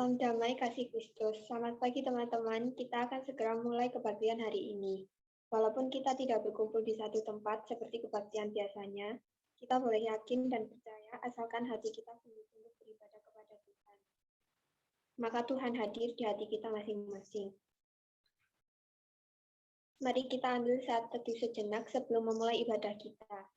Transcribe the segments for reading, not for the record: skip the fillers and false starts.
Salam damai kasih Kristus. Selamat pagi teman-teman, kita akan segera mulai kebaktian hari ini. Walaupun kita tidak berkumpul di satu tempat seperti kebaktian biasanya, kita boleh yakin dan percaya asalkan hati kita sungguh-sungguh beribadah kepada Tuhan. Maka Tuhan hadir di hati kita masing-masing. Mari kita ambil saat teduh sejenak sebelum memulai ibadah kita.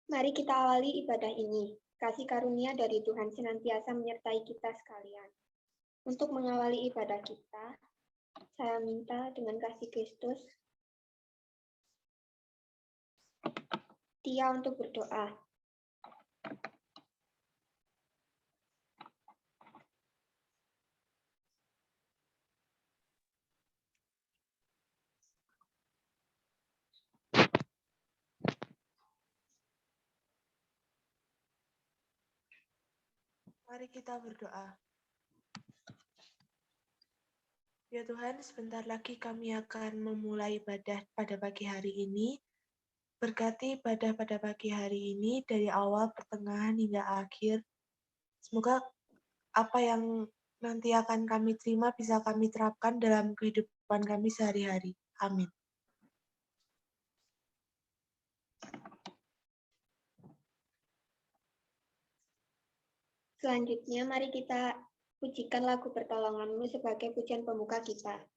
Mari kita awali ibadah ini. Kasih karunia dari Tuhan senantiasa menyertai kita sekalian. Untuk mengawali ibadah kita, saya minta dengan kasih Kristus, Tia untuk berdoa. Mari kita berdoa. Ya Tuhan, sebentar lagi kami akan memulai ibadah pada pagi hari ini. Berkati ibadah pada pagi hari ini dari awal, pertengahan, hingga akhir. Semoga apa yang nanti akan kami terima bisa kami terapkan dalam kehidupan kami sehari-hari. Amin. Selanjutnya, mari kita pujikan lagu pertolongan-Mu sebagai pujian pembuka kita.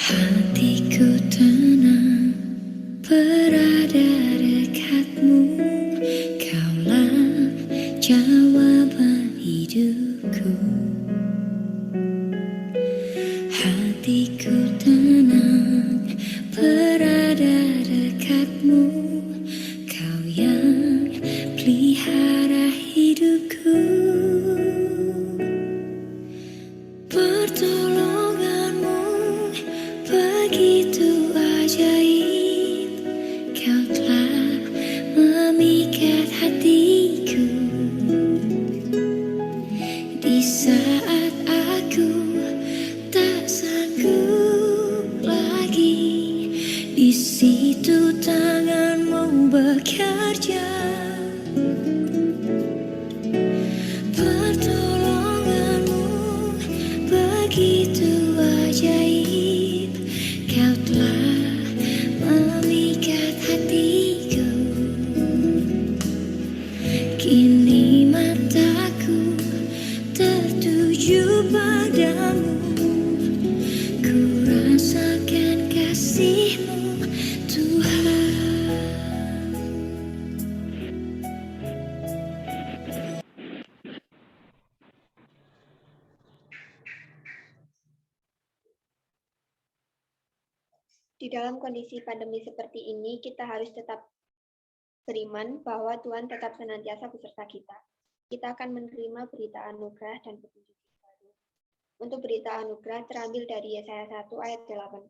Hatiku tenang berada dekat-Mu, Kaulah jawaban hidupku. Hatiku tenang berada dekat-Mu, Kau yang pelihara hidupku. Pertolongan-Mu begitu ajaib, Kau telah memikat hatiku. Di saat aku tak sanggup lagi, di situ tangan-Mu bekerja. Pertolongan-Mu begitu ajaib, Kau telah memikat hatiku. Kini mataku tertuju padamu, ku rasakan kasih-Mu, Tuhan. Di dalam kondisi pandemi seperti ini, kita harus tetap beriman bahwa Tuhan tetap senantiasa beserta kita. Kita akan menerima berita anugerah dan petunjuk baru. Untuk berita anugerah terambil dari Yesaya 1 ayat 18.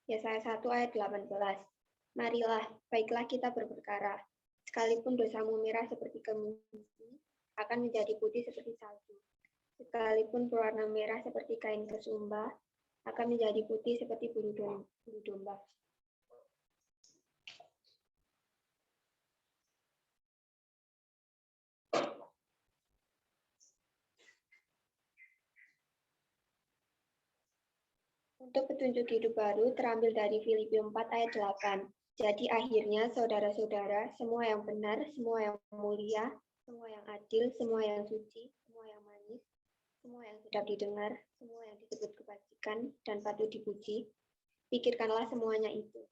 Yesaya 1 ayat 18. Marilah, baiklah kita berperkara. Sekalipun dosamu merah seperti keminci, akan menjadi putih seperti salju. Sekalipun berwarna merah seperti kain kesumba, akan menjadi putih seperti bulu domba. Untuk petunjuk hidup baru terambil dari Filipi 4 ayat 8. Jadi akhirnya saudara-saudara, semua yang benar, semua yang mulia, semua yang adil, semua yang suci, semua yang manis, semua yang sedap didengar, semua yang disebut kebajikan dan patut dipuji, pikirkanlah semuanya itu.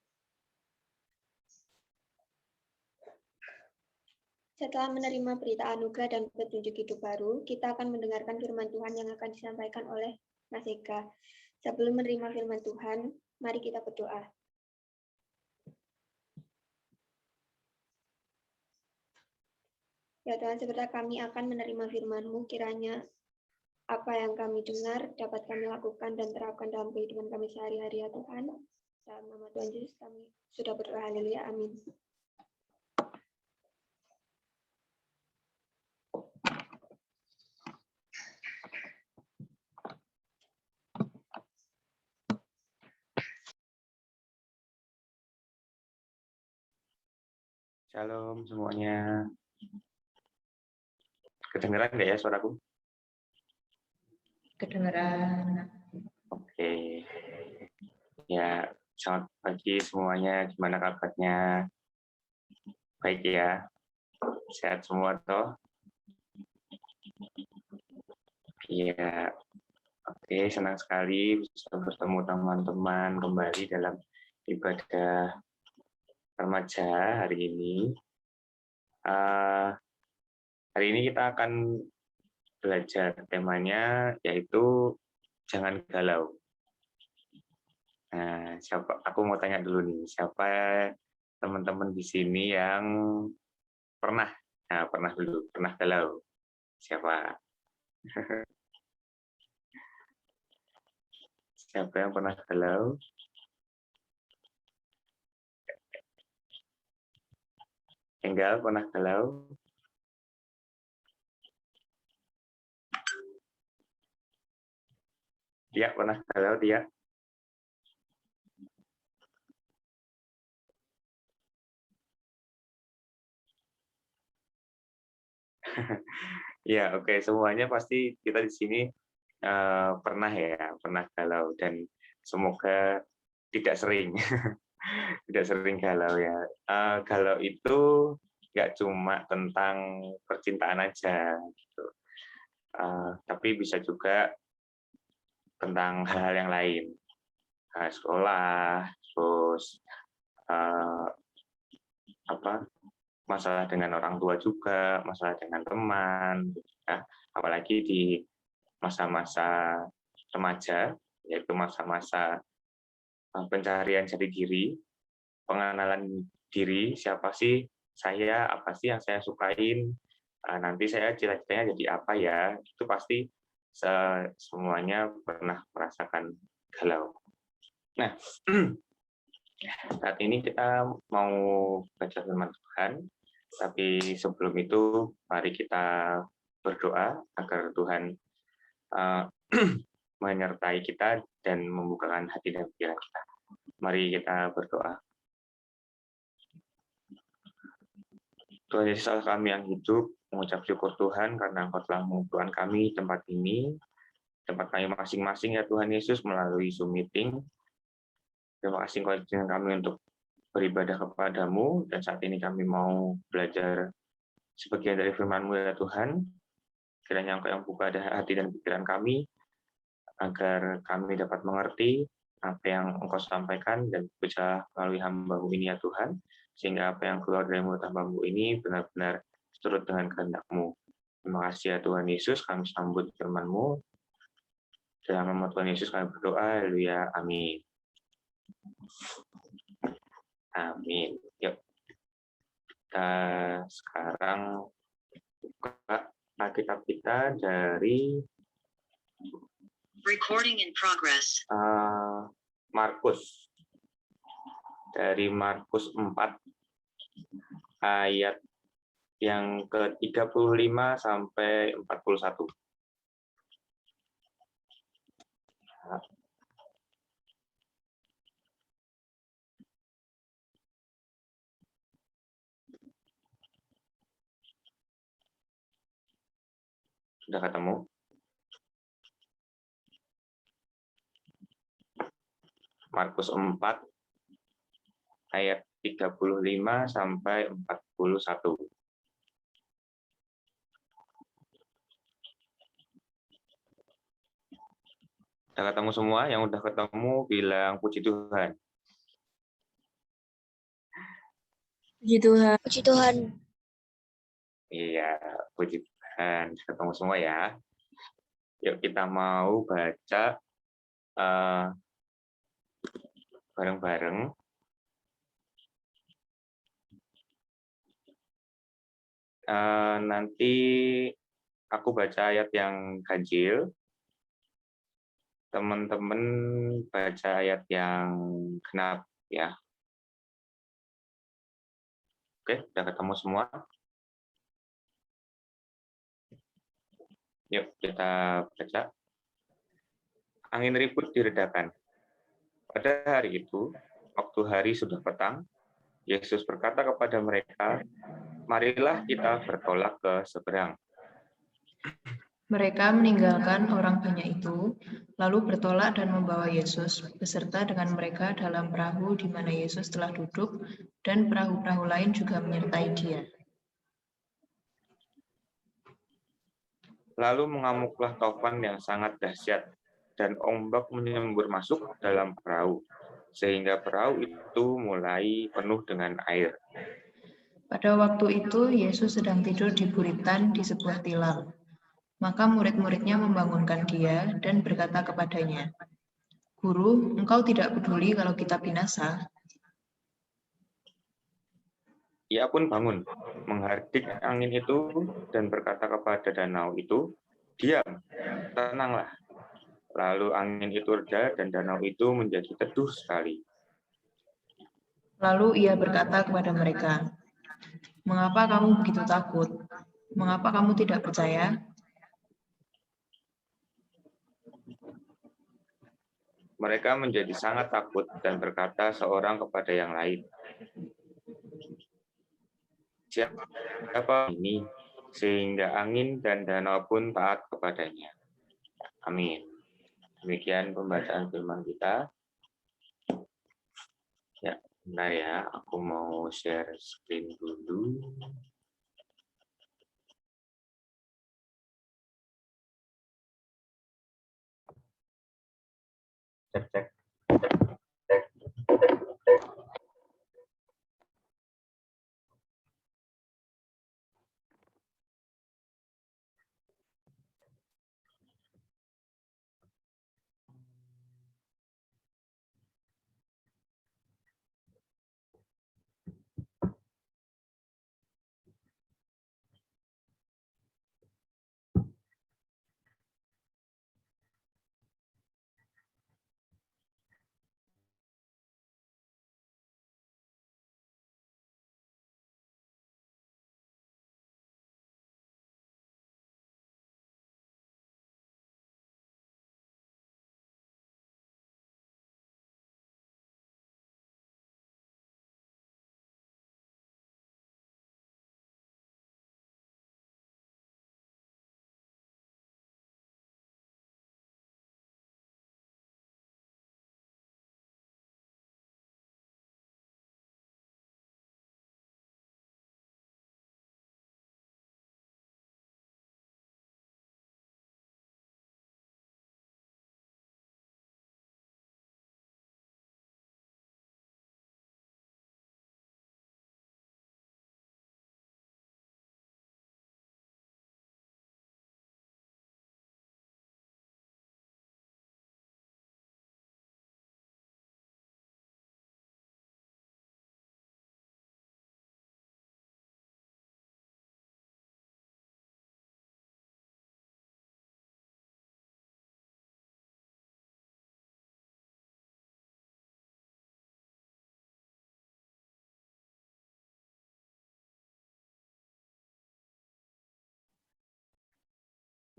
Setelah menerima berita anugerah dan petunjuk hidup baru, kita akan mendengarkan firman Tuhan yang akan disampaikan oleh Mas Eka. Sebelum menerima firman Tuhan, mari kita berdoa. Ya Tuhan, sebentar kami akan menerima firman-Mu, kiranya apa yang kami dengar dapat kami lakukan dan terapkan dalam kehidupan kami sehari-hari ya Tuhan. Dalam nama Tuhan Yesus kami sudah berdoa, haleluya, amin. Shalom semuanya. Kedengeran nggak ya suaraku? Kedengeran. Oke. Ya, selamat pagi semuanya. Gimana kabarnya? Baik ya? Sehat semua toh? Iya. Oke, senang sekali bisa bertemu teman-teman kembali dalam ibadah remaja hari ini. Hari ini kita akan belajar temanya yaitu jangan galau. Nah, aku mau tanya dulu nih, siapa teman-teman di sini yang pernah galau? Siapa? Siapa yang pernah galau? Enggal pernah galau? Dia pernah galau, dia? Ya, oke. Semuanya pasti kita di sini pernah galau dan semoga tidak sering, tidak sering galau ya. Galau itu nggak cuma tentang percintaan aja, gitu. Tapi bisa juga tentang hal-hal yang lain, sekolah, terus masalah dengan orang tua juga, masalah dengan teman, ya. Apalagi di masa-masa remaja, yaitu masa-masa pencarian jati diri, pengenalan diri, siapa sih saya, apa sih yang saya sukain, nanti saya cita-citanya jadi apa ya, itu pasti semuanya pernah merasakan galau. Nah, saat ini kita mau baca firman Tuhan, tapi sebelum itu mari kita berdoa agar Tuhan menyertai kita dan membukakan hati dan pikiran kita. Mari kita berdoa. Tuhan Yesus Allah kami yang hidup, mengucap syukur Tuhan karena Engkau telah mengumpulkan kami tempat ini, tempat kami masing-masing ya Tuhan Yesus melalui Zoom meeting. Terima kasih Engkau izinkan kami untuk beribadah kepadamu, dan saat ini kami mau belajar sebagian dari firman-Mu ya Tuhan. Kiranya Engkau yang buka hati dan pikiran kami, agar kami dapat mengerti apa yang Engkau sampaikan dan bisa melalui hamba-Mu ini ya Tuhan, sehingga apa yang keluar dari mulut hamba-Mu ini benar-benar seturut dengan kehendak-Mu. Terima kasih ya Tuhan Yesus, kami sambut firman-Mu. Dalam nama Tuhan Yesus kami berdoa, haleluya, amin. Amin. Yuk, kita sekarang buka Alkitab kita dari Recording in progress. Markus. Dari Markus 4 ayat yang ke-35 sampai 41. Sudah ketemu? Markus 4 ayat 35 sampai 41. Sudah ketemu semua? Yang udah ketemu bilang puji Tuhan. Puji Tuhan. Puji Tuhan. Iya, puji Tuhan. Ketemu semua ya. Yuk kita mau baca bareng-bareng. Nanti aku baca ayat yang ganjil. Teman-teman baca ayat yang genap ya. Oke, udah ketemu semua. Yuk kita baca. Angin ribut diredakan. Pada hari itu, waktu hari sudah petang, Yesus berkata kepada mereka, marilah kita bertolak ke seberang. Mereka meninggalkan orang banyak itu, lalu bertolak dan membawa Yesus beserta dengan mereka dalam perahu di mana Yesus telah duduk, dan perahu-perahu lain juga menyertai Dia. Lalu mengamuklah taufan yang sangat dahsyat, dan ombak menyembur masuk dalam perahu, sehingga perahu itu mulai penuh dengan air. Pada waktu itu, Yesus sedang tidur di buritan di sebuah tilam. Maka murid-muridnya membangunkan Dia dan berkata kepadanya, "Guru, engkau tidak peduli kalau kita binasa?" Ia pun bangun, menghardik angin itu, dan berkata kepada danau itu, diam, tenanglah. Lalu angin itu reda, dan danau itu menjadi teduh sekali. Lalu Ia berkata kepada mereka, "Mengapa kamu begitu takut? Mengapa kamu tidak percaya?" Mereka menjadi sangat takut dan berkata seorang kepada yang lain, siapa ini, sehingga angin dan danau pun taat kepadanya. Amin. Demikian pembacaan firman kita. Ya, benar ya, aku mau share screen dulu. Cek.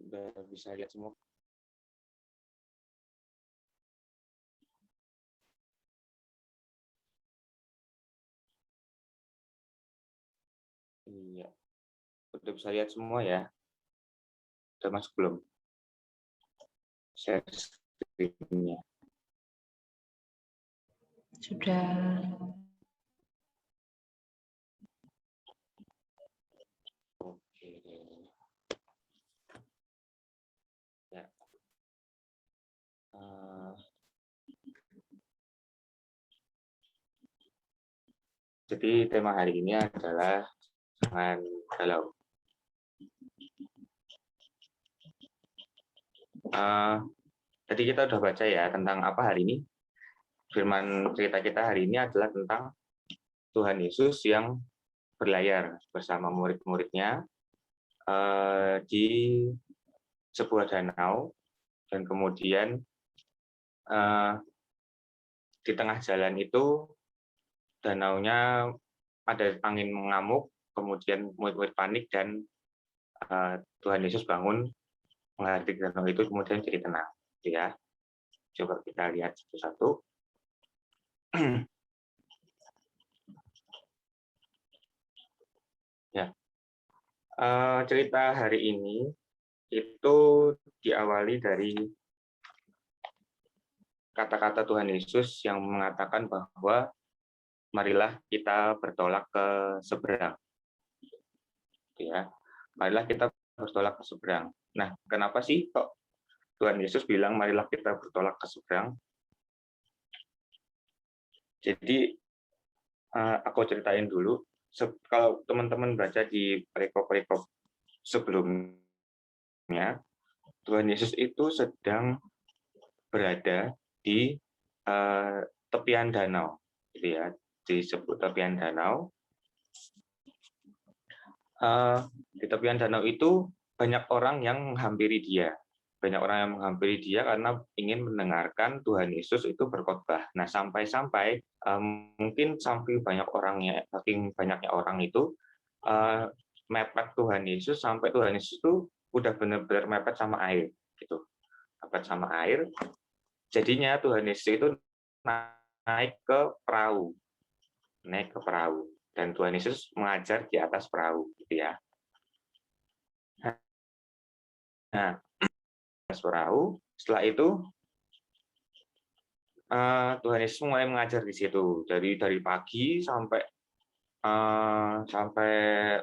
Udah bisa lihat semua. Iya, udah bisa lihat semua ya. Udah masuk belum? Share screen-nya. Sudah. Oke. Ya. Jadi tema hari ini adalah jangan galau. Tadi kita udah baca ya tentang apa hari ini. Firman cerita kita hari ini adalah tentang Tuhan Yesus yang berlayar bersama murid-muridnya di sebuah danau, dan kemudian di tengah jalan itu danaunya ada angin mengamuk, kemudian murid-murid panik dan Tuhan Yesus bangun menghadapi danau itu, kemudian jadi tenang. Ya, coba kita lihat satu-satu. Ya, cerita hari ini itu diawali dari kata-kata Tuhan Yesus yang mengatakan bahwa marilah kita bertolak ke seberang. Ya, marilah kita bertolak ke seberang. Nah, kenapa sih kok Tuhan Yesus bilang marilah kita bertolak ke seberang? Jadi aku ceritain dulu. Kalau teman-teman baca di perikop-perikop sebelumnya, Tuhan Yesus itu sedang berada di tepian danau, gitu ya, disebut tepian danau. Di tepian danau itu banyak orang yang menghampiri dia. Banyak orang yang menghampiri dia karena ingin mendengarkan Tuhan Yesus itu berkhotbah. Nah, sampai-sampai mungkin saking banyaknya orang itu mepet Tuhan Yesus, sampai Tuhan Yesus itu udah benar-benar mepet sama air, gitu. Mepet sama air. Jadinya Tuhan Yesus itu naik ke perahu, dan Tuhan Yesus mengajar di atas perahu, gitu ya. Nah, perahu. Setelah itu Tuhan Yesus mulai mengajar di situ dari pagi sampai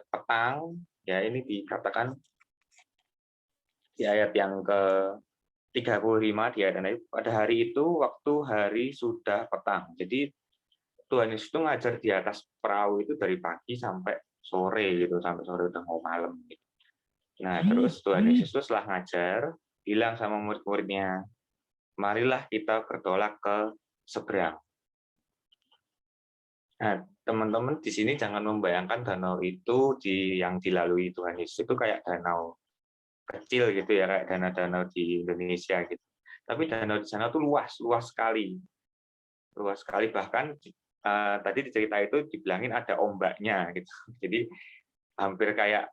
petang. Ya, ini dikatakan di ayat yang ke-35 di ayat ini, pada hari itu waktu hari sudah petang. Jadi Tuhan Yesus itu ngajar di atas perahu itu dari pagi sampai sore gitu, sampai sore udah mau malam gitu. Nah, terus Tuhan Yesus itu setelah ngajar bilang sama murid-muridnya, marilah kita bertolak ke seberang. Nah, teman-teman di sini jangan membayangkan danau itu yang dilalui Tuhan Yesus itu kayak danau kecil gitu ya, kayak danau-danau di Indonesia gitu. Tapi danau di sana tuh luas sekali. Luas sekali, bahkan tadi di cerita itu dibilangin ada ombaknya gitu. Jadi hampir kayak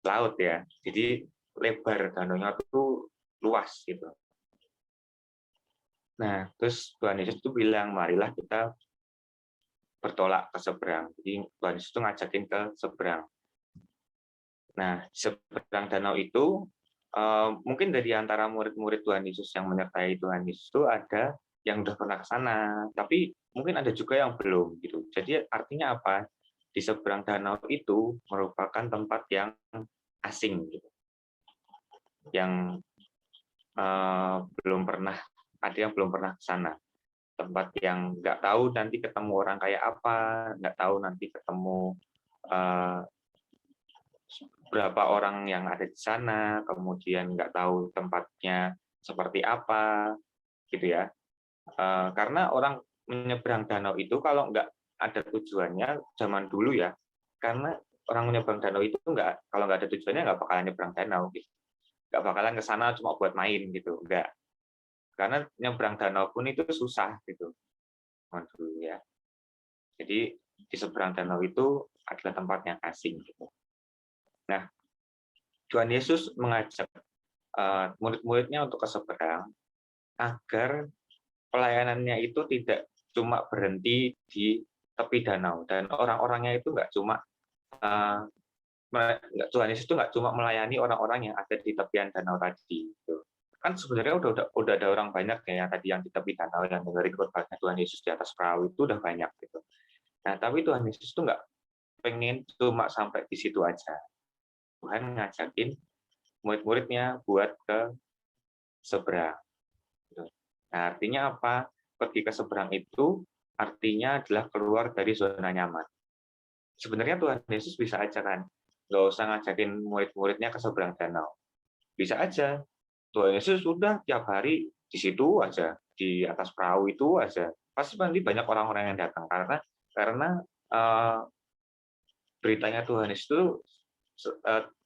laut ya. Jadi lebar danaunya itu luas gitu. Nah, terus Tuhan Yesus itu bilang, marilah kita bertolak ke seberang. Jadi Tuhan Yesus itu ngajakin ke seberang. Nah, seberang danau itu mungkin dari antara murid-murid Tuhan Yesus yang menyertai Tuhan Yesus itu ada yang udah pernah ke sana, tapi mungkin ada juga yang belum gitu. Jadi artinya apa? Di seberang danau itu merupakan tempat yang asing gitu. Yang ada yang belum pernah ke sana. Tempat yang nggak tahu nanti ketemu orang kayak apa, nggak tahu nanti ketemu berapa orang yang ada di sana, kemudian nggak tahu tempatnya seperti apa, gitu ya. Karena orang menyeberang danau itu kalau nggak ada tujuannya zaman dulu ya, karena orang menyeberang danau itu kalau nggak ada tujuannya nggak bakalan nyeberang danau, gitu. Nggak bakalan ke sana cuma buat main gitu, nggak. Karena nyebrang danau pun itu susah gitu, dulu ya. Jadi di seberang danau itu adalah tempat yang asing gitu. Nah, Tuhan Yesus mengajak murid-muridnya untuk ke seberang agar pelayanannya itu tidak cuma berhenti di tepi danau, dan orang-orangnya itu nggak cuma Tuhan Yesus itu nggak cuma melayani orang-orang yang ada di tepian danau tadi. Gitu. Kan sebenarnya udah ada orang banyak ya tadi yang di tepi danau yang dengerin khotbahnya Tuhan Yesus di atas perahu itu udah banyak gitu. Nah, tapi Tuhan Yesus itu nggak pengen cuma sampai di situ aja. Tuhan ngajakin murid-muridnya buat ke seberang. Nah, artinya apa? Pergi ke seberang itu artinya adalah keluar dari zona nyaman. Sebenarnya Tuhan Yesus bisa aja kan, nggak usah ngajakin murid-muridnya ke seberang danau. Bisa aja. Tuhan Yesus sudah tiap hari di situ aja, di atas perahu itu aja. Pasti nanti banyak orang-orang yang datang karena eh, beritanya Tuhan Yesus itu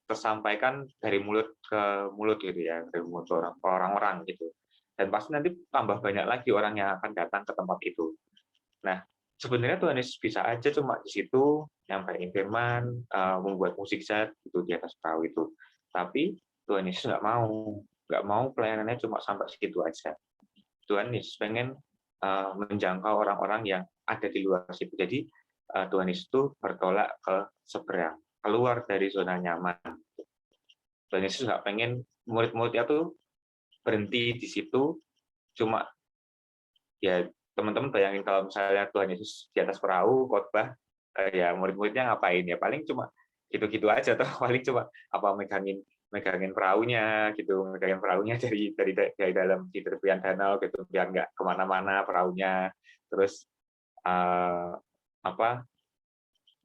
tersampaikan dari mulut ke mulut gitu ya, dari mulut orang-orang gitu. Dan pasti nanti tambah banyak lagi orang yang akan datang ke tempat itu. Nah, sebenarnya Tuhan Yesus bisa aja cuma di situ nyampaikan firman, membuat mukjizat itu di atas perahu itu. Tapi Tuhan Yesus nggak mau pelayanannya cuma sampai situ aja. Tuhan Yesus pengen menjangkau orang-orang yang ada di luar situ. Jadi Tuhan Yesus itu bertolak ke seberang, keluar dari zona nyaman. Tuhan Yesus nggak pengen murid-muridnya tuh berhenti di situ, cuma ya teman-teman bayangin kalau misalnya Tuhan Yesus di atas perahu khotbah, ya murid-muridnya ngapain ya, paling cuma gitu-gitu aja atau paling cuma apa megangin perahunya gitu, megangin perahunya dari dalam di tepian danau gitu biar nggak kemana-mana perahunya, terus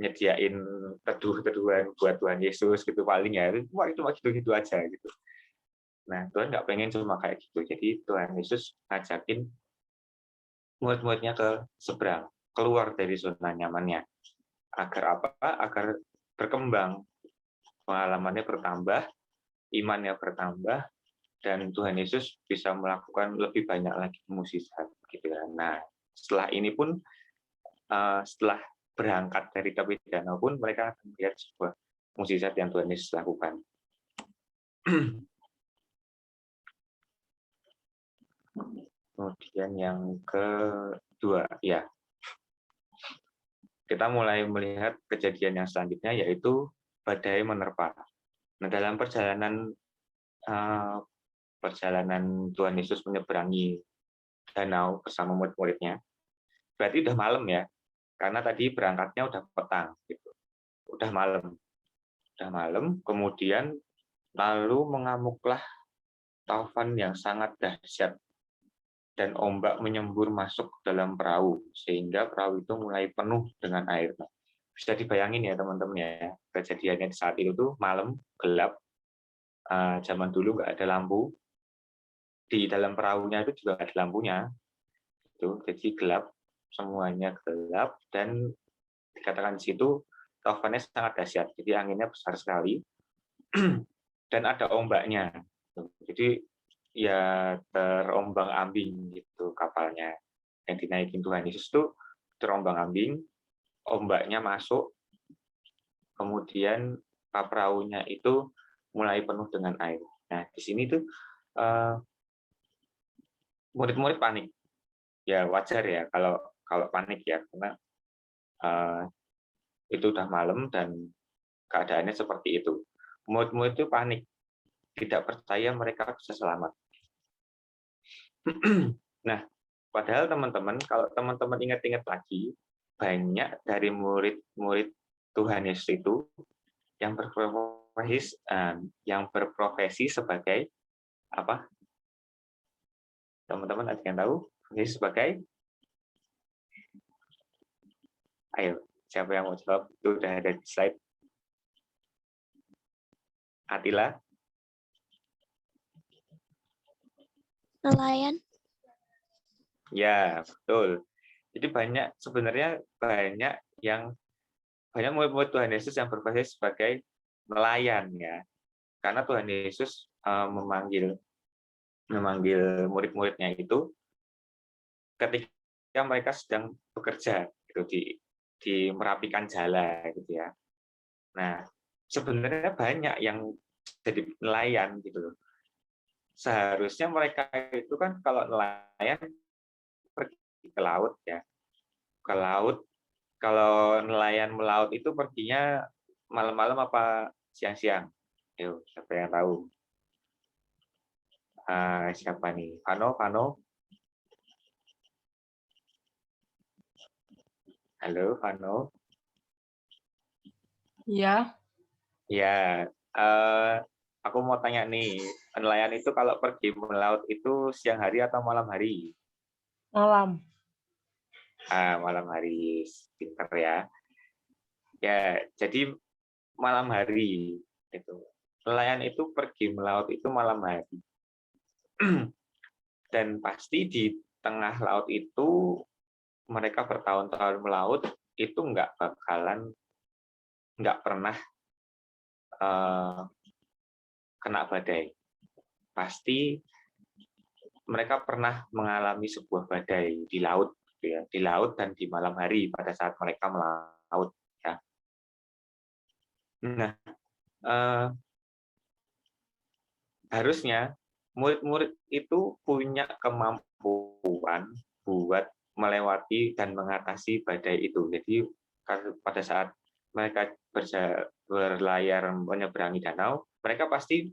nyediain teduhan buat Tuhan Yesus gitu paling ya, cuma gitu-gitu aja gitu. Nah, Tuhan nggak pengen cuma kayak gitu. Jadi Tuhan Yesus ngajakin murid-muridnya ke seberang, keluar dari zona nyamannya. Agar apa? Agar berkembang, pengalamannya bertambah, imannya bertambah, dan Tuhan Yesus bisa melakukan lebih banyak lagi mukjizat gitu ya. Nah, setelah ini pun setelah berangkat dari tepi danau pun mereka akan melihat sebuah mukjizat yang Tuhan Yesus lakukan. Kemudian yang kedua, ya, kita mulai melihat kejadian yang selanjutnya, yaitu badai menerpa. Nah, dalam perjalanan Tuhan Yesus menyeberangi danau bersama murid-muridnya, berarti udah malam ya, karena tadi berangkatnya udah petang, gitu. Udah malam, kemudian lalu mengamuklah taufan yang sangat dahsyat dan ombak menyembur masuk dalam perahu sehingga perahu itu mulai penuh dengan air. Bisa dibayangin ya teman-teman ya, kejadiannya di saat itu tuh malam, gelap, zaman dulu nggak ada lampu, di dalam perahunya itu juga nggak ada lampunya, itu jadi gelap, semuanya gelap, dan dikatakan di situ taufannya sangat dahsyat, jadi anginnya besar sekali dan ada ombaknya, jadi ya terombang-ambing gitu kapalnya yang dinaikin Tuhan Yesus tuh terombang-ambing, ombaknya masuk, kemudian perahunya itu mulai penuh dengan air. Nah, di sini tuh murid-murid panik. Ya wajar ya kalau panik ya, karena itu udah malam dan keadaannya seperti itu. Murid-murid itu panik, tidak percaya mereka bisa selamat. Nah, padahal teman-teman, kalau teman-teman ingat-ingat lagi, banyak dari murid-murid Tuhan Yesus itu yang berprofesi sebagai apa? Teman-teman ada yang tahu? Profesi sebagai? Ayo, siapa yang mau jawab? Itu udah ada di slide. Atila? Nelayan. Ya, betul. Jadi sebenarnya banyak murid-murid Tuhan Yesus yang berprofesi sebagai nelayan ya. Karena Tuhan Yesus memanggil murid-muridnya itu ketika mereka sedang bekerja gitu, di merapikan jala gitu ya. Nah, sebenarnya banyak yang jadi nelayan gitu loh. Seharusnya mereka itu kan kalau nelayan pergi ke laut ya. Ke laut, kalau nelayan melaut itu perginya malam-malam apa siang-siang? Yuk, siapa yang tahu? Siapa nih? Vano? Halo, Vano? Ya, Ya, aku mau tanya nih, nelayan itu kalau pergi melaut itu siang hari atau malam hari? malam. Malam hari, pinter ya. Ya, jadi malam hari itu. Nelayan itu pergi melaut itu malam hari. Dan pasti di tengah laut itu mereka bertahun-tahun melaut itu nggak pernah kena badai. Pasti mereka pernah mengalami sebuah badai di laut, gitu ya, di laut dan di malam hari pada saat mereka melaut. Ya. Nah, harusnya murid-murid itu punya kemampuan buat melewati dan mengatasi badai itu. Jadi pada saat mereka berlayar menyeberangi danau, mereka pasti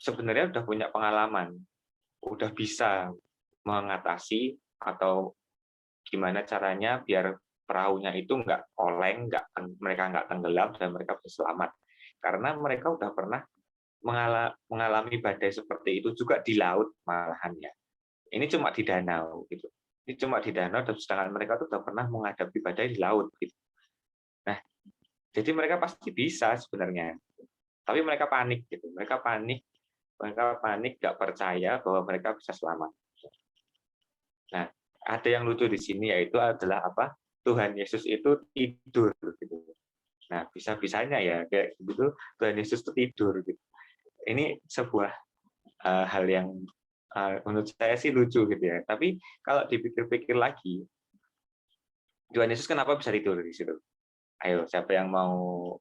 sebenarnya sudah punya pengalaman, udah bisa mengatasi atau gimana caranya biar perahunya itu nggak oleng, mereka nggak tenggelam dan mereka bisa selamat. Karena mereka udah pernah mengalami badai seperti itu juga di laut malahan ya. Ini cuma di danau gitu. Ini cuma di danau dan sedangkan mereka tuh udah pernah menghadapi badai di laut gitu. Nah, jadi mereka pasti bisa sebenarnya. Tapi mereka panik gitu. Mereka panik nggak percaya bahwa mereka bisa selamat. Nah, ada yang lucu di sini yaitu adalah apa? Tuhan Yesus itu tidur gitu. Nah, bisa-bisanya ya kayak gitu Tuhan Yesus itu tidur gitu. Ini sebuah hal yang menurut saya sih lucu gitu ya. Tapi kalau dipikir-pikir lagi, Tuhan Yesus kenapa bisa tidur di situ? Ayo, siapa yang mau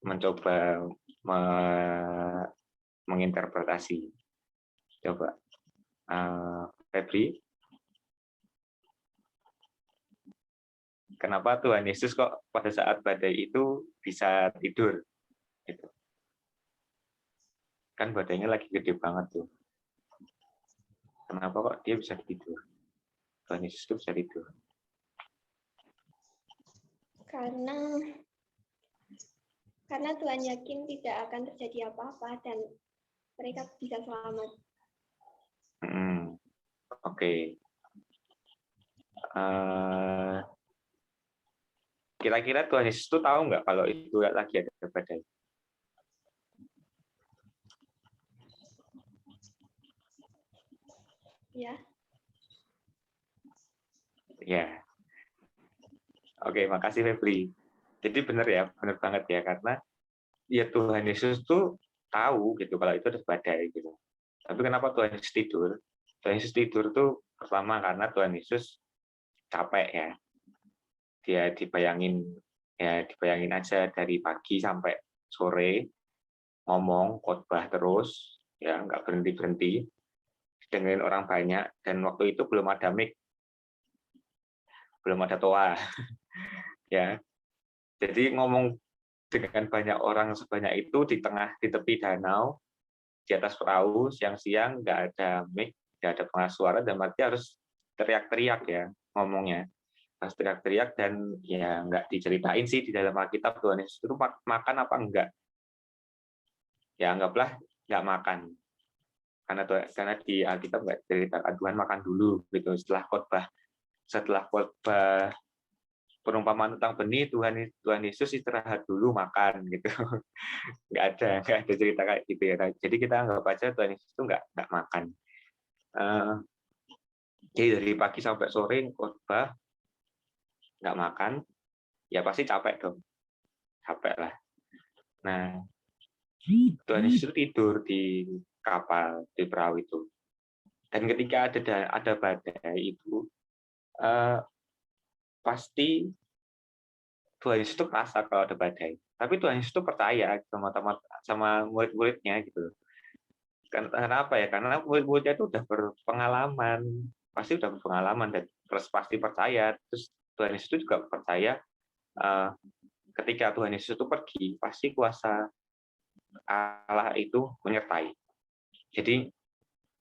mencoba menginterpretasi? Coba, Febri. Kenapa Tuhan Yesus kok pada saat badai itu bisa tidur? Gitu. Kan badainya lagi gede banget tuh. Kenapa kok dia bisa tidur? Tuhan Yesus itu bisa tidur. Karena Tuhan yakin tidak akan terjadi apa-apa dan mereka bisa selamat. Oke. Kira-kira Tuhan Yesus itu tahu nggak kalau itu lagi ada badai? Ya. Ya. Oke, makasih Febri. Jadi benar ya, benar banget ya, karena ya Tuhan Yesus tuh tahu gitu kalau itu ada badai gitu. Tapi kenapa Tuhan Yesus tidur? Tuhan Yesus tidur tuh pertama karena Tuhan Yesus capek ya. Dia dibayangin aja dari pagi sampai sore ngomong khotbah terus, ya nggak berhenti dengerin orang banyak, dan waktu itu belum ada mic, belum ada toa, ya. Jadi ngomong dengan banyak orang sebanyak itu di tepi danau, di atas perahu, siang-siang nggak ada mic, nggak ada pengeras suara, dan berarti harus teriak-teriak ya ngomongnya, harus teriak-teriak, dan ya nggak diceritain sih di dalam Alkitab Tuhan Yesus itu makan apa enggak. Ya anggaplah nggak makan. Karena di Alkitab nggak ceritakan Tuhan makan dulu gitu setelah khotbah perumpamaan tentang benih, Tuhan Yesus istirahat dulu makan gitu. nggak ada cerita kayak gitu ya. Jadi kita anggap aja Tuhan Yesus itu nggak makan. Jadi dari pagi sampai sore khotbah nggak makan, ya pasti capek dong, capek lah. Nah, Tuhan Yesus tidur di kapal, di perahu itu. Dan ketika ada badai itu, pasti Tuhan Yesus itu merasa kalau ada badai. Tapi Tuhan Yesus itu percaya sama murid-muridnya gitu. Karena apa ya? Karena murid-muridnya itu udah berpengalaman, pasti udah berpengalaman dan pasti percaya. Terus Tuhan Yesus itu juga percaya ketika Tuhan Yesus itu pergi, pasti kuasa Allah itu menyertai. Jadi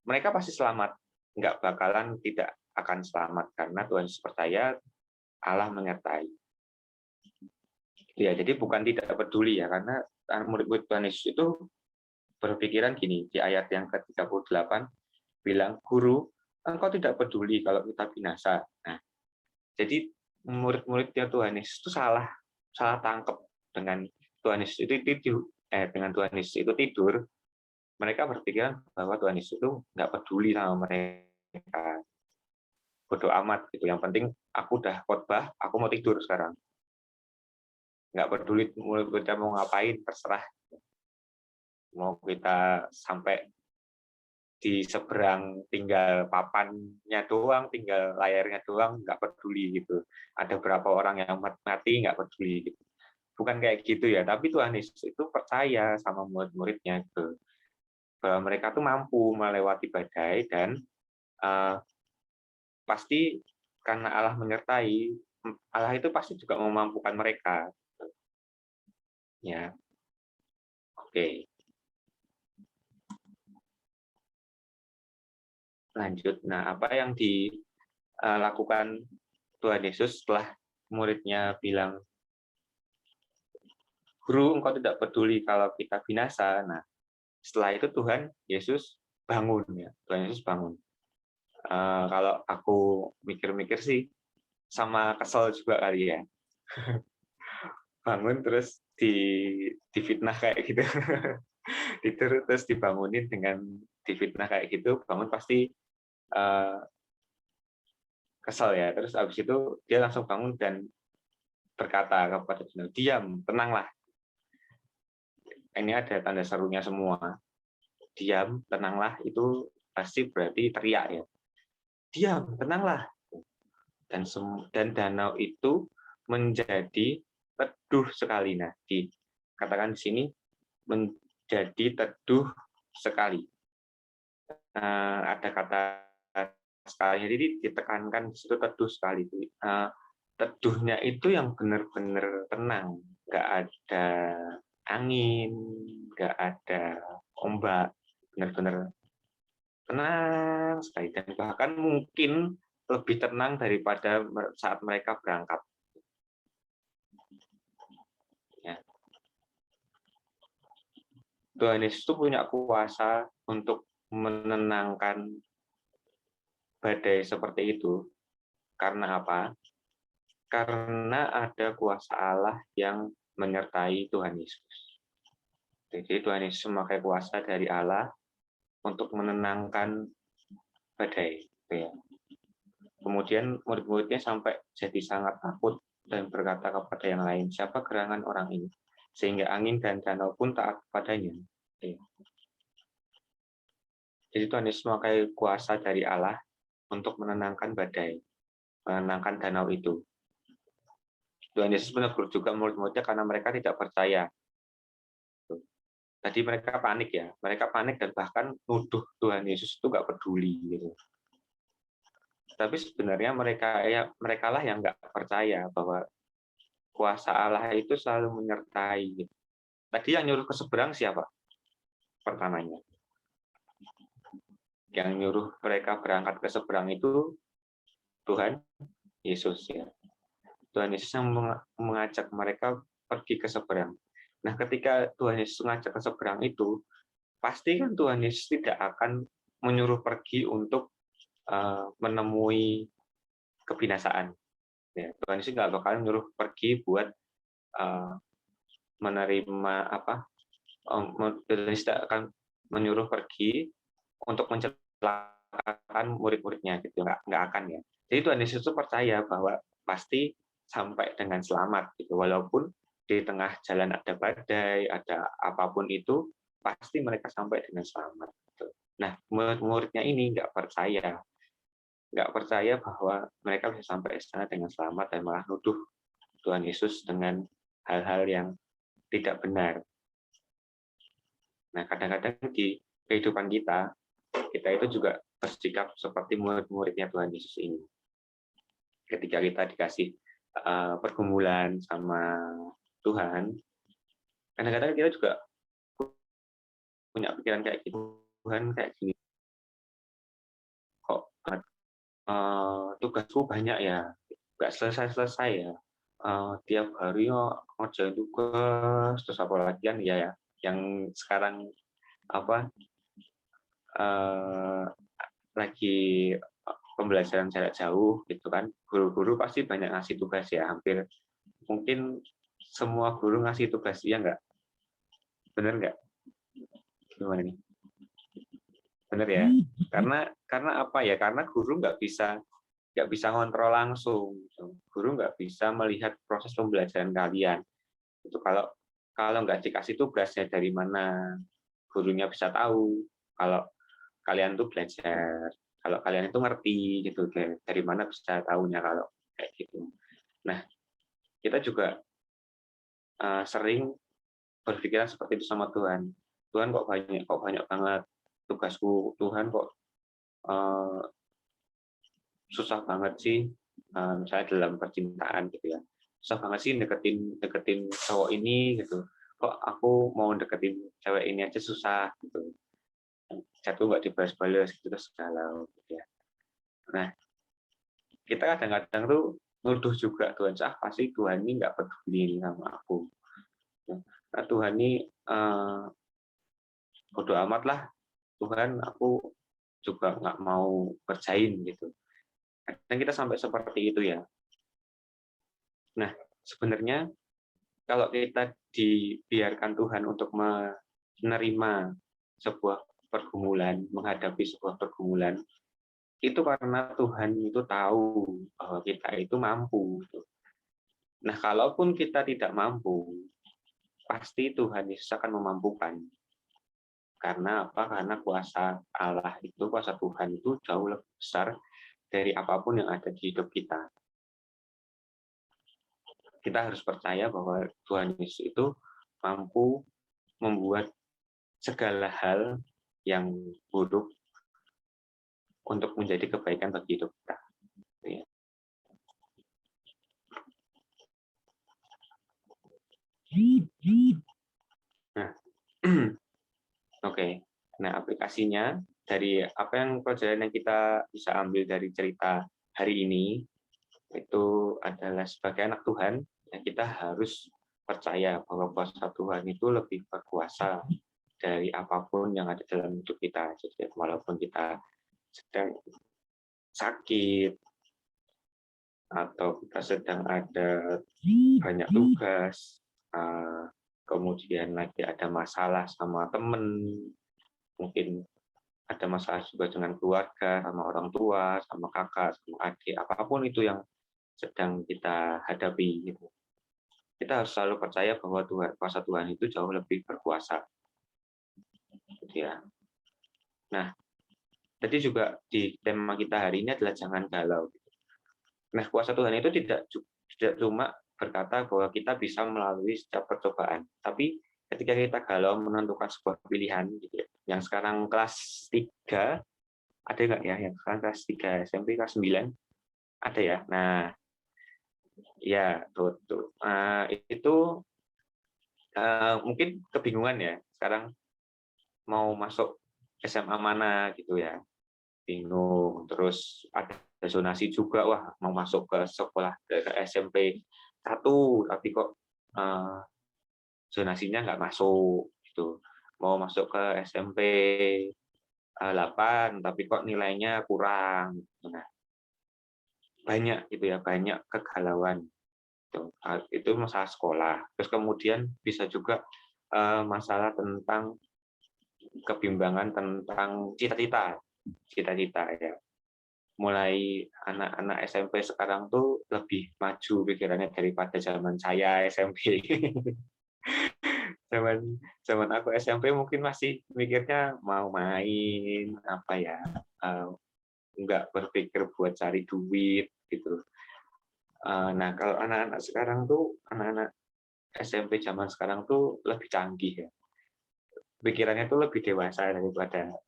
mereka pasti selamat, nggak bakalan tidak akan selamat karena Tuhan Yesus percaya Allah menyertai. Ya, jadi bukan tidak peduli ya, karena murid-murid Tuhan Yesus itu berpikiran gini, di ayat yang ke-38 bilang, "Guru, engkau tidak peduli kalau kita binasa." Nah, jadi murid-muridnya Tuhan Yesus itu salah tangkap dengan Tuhan Yesus itu tidur, mereka berpikiran bahwa Tuhan Yesus itu nggak peduli sama mereka, bodoh amat gitu. Yang penting aku udah khotbah, aku mau tidur sekarang. Nggak peduli kita mau ngapain, terserah. Mau kita sampai di seberang tinggal papannya doang, tinggal layarnya doang, nggak peduli gitu. Ada berapa orang yang mati, nggak peduli gitu. Bukan kayak gitu ya, tapi Tuhan Yesus itu percaya sama murid-muridnya gitu, bahwa mereka tuh mampu melewati badai dan pasti karena Allah menyertai, Allah itu pasti juga memampukan mereka. Ya, oke. Lanjut. Nah, apa yang dilakukan Tuhan Yesus setelah muridnya bilang, Guru, engkau tidak peduli kalau kita binasa. Nah, setelah itu Tuhan Yesus bangun ya. Tuhan Yesus bangun. Kalau aku mikir-mikir sih sama kesel juga kali ya. Bangun terus difitnah kayak gitu. Terus dibangunin dengan difitnah kayak gitu, bangun pasti kesel ya. Terus habis itu dia langsung bangun dan berkata kepada Daniel, diam, tenanglah. Ini ada tanda serunya semua. Diam, tenanglah, itu pasti berarti teriak ya. Diam, tenanglah. Dan danau itu menjadi teduh sekali. Nah, dikatakan di sini menjadi teduh sekali. Ada kata sekali, jadi ditekankan di situ teduh sekali. Teduhnya itu yang benar-benar tenang, nggak ada angin, nggak ada ombak, benar-benar tenang sekali, dan bahkan mungkin lebih tenang daripada saat mereka berangkat. Ya. Tuhan Yesus itu punya kuasa untuk menenangkan badai seperti itu. Karena apa? Karena ada kuasa Allah yang menyertai Tuhan Yesus. Jadi Tuhan Yesus memakai kuasa dari Allah untuk menenangkan badai. Kemudian murid-muridnya sampai jadi sangat takut dan berkata kepada yang lain, siapa gerangan orang ini? Sehingga angin dan danau pun taat kepadanya. Jadi Tuhan Yesus memakai kuasa dari Allah untuk menenangkan badai, menenangkan danau itu. Tuhan Yesus menegur juga murid-muridnya karena mereka tidak percaya. Tadi mereka panik ya, mereka panik dan bahkan nuduh Tuhan Yesus itu nggak peduli gitu. Tapi sebenarnya mereka lah yang nggak percaya bahwa kuasa Allah itu selalu menyertai. Gitu. Tadi yang nyuruh ke seberang siapa? Pertamanya. Yang nyuruh mereka berangkat ke seberang itu Tuhan Yesus ya. Tuhan Yesus yang mengajak mereka pergi ke seberang. Nah, ketika Tuhan Yesus mengajak ke seberang itu, pasti kan Tuhan Yesus tidak akan menyuruh pergi untuk menemui kebinasaan. Ya, Tuhan Yesus nggak bakal menyuruh pergi buat menerima apa? Tuhan Yesus tidak akan menyuruh pergi untuk mencelakakan murid-muridnya gitu, nggak akan ya. Jadi Tuhan Yesus itu percaya bahwa pasti sampai dengan selamat gitu, walaupun di tengah jalan ada badai, ada apapun itu, pasti mereka sampai dengan selamat. Gitu. Nah, murid-muridnya ini nggak percaya bahwa mereka bisa sampai ke sana dengan selamat dan malah nuduh Tuhan Yesus dengan hal-hal yang tidak benar. Nah, kadang-kadang di kehidupan kita itu juga bersikap seperti murid-muridnya Tuhan Yesus ini. Ketika kita dikasih pergumulan sama Tuhan, kadang-kadang kita juga punya pikiran kayak gitu, Tuhan kayak gini, kok tugasku banyak ya, nggak selesai-selesai ya, tiap hari ngerjain tugas, terus apalagi kan ya yang sekarang apa lagi pembelajaran jarak jauh gitu kan, guru-guru pasti banyak ngasih tugas ya, hampir mungkin semua guru ngasih tugas, ya nggak? Bener nggak? Gimana nih? bener ya. Karena apa ya? Karena guru nggak bisa ngontrol langsung. Gitu. Guru nggak bisa melihat proses pembelajaran kalian. Itu kalau nggak dikasih tugasnya dari mana, gurunya bisa tahu kalau kalian tuh belajar, kalau kalian itu ngerti gitu, dari mana bisa tahunya kalau kayak gitu. Nah, kita juga sering berpikiran seperti itu sama Tuhan. Tuhan kok banyak banget tugasku, Tuhan kok susah banget sih, misalnya dalam percintaan gitu ya, susah banget sih deketin cowok ini gitu, kok aku mau deketin cewek ini aja susah gitu, jatuh nggak dibalas-balas gitu terus galau gitu ya. Nah, kita kadang-kadang tuh nuduh juga Tuhan, pasti Tuhan ini nggak peduli sama aku. Nah, Tuhan ini bodo amat lah, Tuhan aku juga nggak mau kerjain gitu. Dan kita sampai seperti itu ya. Nah, sebenarnya kalau kita dibiarkan Tuhan untuk menerima sebuah pergumulan, menghadapi sebuah pergumulan, itu karena Tuhan itu tahu bahwa kita itu mampu. Nah, kalaupun kita tidak mampu, pasti Tuhan Yesus akan memampukan. Karena apa? Karena kuasa Allah itu, kuasa Tuhan itu jauh lebih besar dari apapun yang ada di hidup kita. Kita harus percaya bahwa Tuhan Yesus itu mampu membuat segala hal yang buruk untuk menjadi kebaikan bagi hidup kita. Nah, oke. Nah, aplikasinya dari apa yang pelajaran yang kita bisa ambil dari cerita hari ini itu adalah sebagai anak Tuhan, ya kita harus percaya bahwa kuasa Tuhan itu lebih berkuasa dari apapun yang ada dalam hidup kita. Jadi walaupun kita sedang sakit atau kita sedang ada banyak tugas, kemudian lagi ada masalah sama teman, mungkin ada masalah juga dengan keluarga, sama orang tua, sama kakak, sama adik, apapun itu yang sedang kita hadapi. Gitu. Kita harus selalu percaya bahwa kuasa Tuhan itu jauh lebih berkuasa. Gitu ya. Nah, tadi juga di tema kita hari ini adalah jangan galau. Nah, kuasa Tuhan itu tidak cuma berkata bahwa kita bisa melalui setiap percobaan, tapi ketika kita galau menentukan sebuah pilihan, gitu ya. Yang sekarang kelas 3, ada nggak ya? Yang sekarang kelas 3 SMP, kelas 9, ada ya? Nah, ya, tuh. Itu mungkin kebingungan ya, sekarang mau masuk SMA mana gitu ya, bingung. Terus ada zonasi juga, wah mau masuk ke sekolah ke SMP 1, tapi kok zonasinya nggak masuk gitu. Mau masuk ke SMP 8, tapi kok nilainya kurang. Nah, banyak gitu ya, banyak kegalauan. Itu masalah sekolah. Terus kemudian bisa juga masalah tentang kebimbangan tentang cita-cita ya. Mulai anak-anak SMP sekarang tuh lebih maju pikirannya daripada zaman saya SMP. zaman aku SMP mungkin masih mikirnya mau main apa ya, nggak berpikir buat cari duit gitu. Nah, kalau anak-anak sekarang tuh, anak-anak SMP zaman sekarang tuh lebih canggih ya. Pikirannya tuh lebih dewasa daripada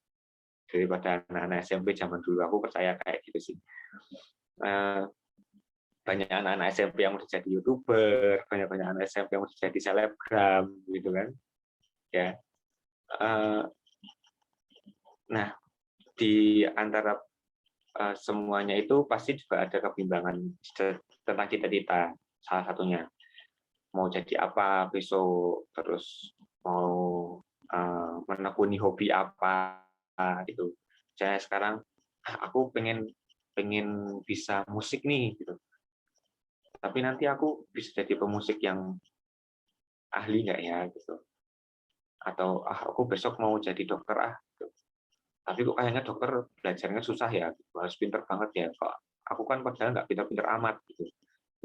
anak-anak SMP zaman dulu. Aku percaya kayak gitu sih. Banyak anak-anak SMP yang udah jadi YouTuber, banyak anak SMP yang udah jadi selebgram, gitu kan. Ya. Nah, di antara semuanya itu pasti juga ada kebimbangan tentang cita-cita, salah satunya. Mau jadi apa besok, terus mau menekuni hobi apa gitu. Saya sekarang aku pengen bisa musik nih gitu. Tapi nanti aku bisa jadi pemusik yang ahli nggak ya gitu. Atau aku besok mau jadi dokter gitu. Tapi kok kayaknya dokter belajarnya susah ya, harus pinter banget ya. Kok aku kan padahal nggak pinter-pinter amat gitu.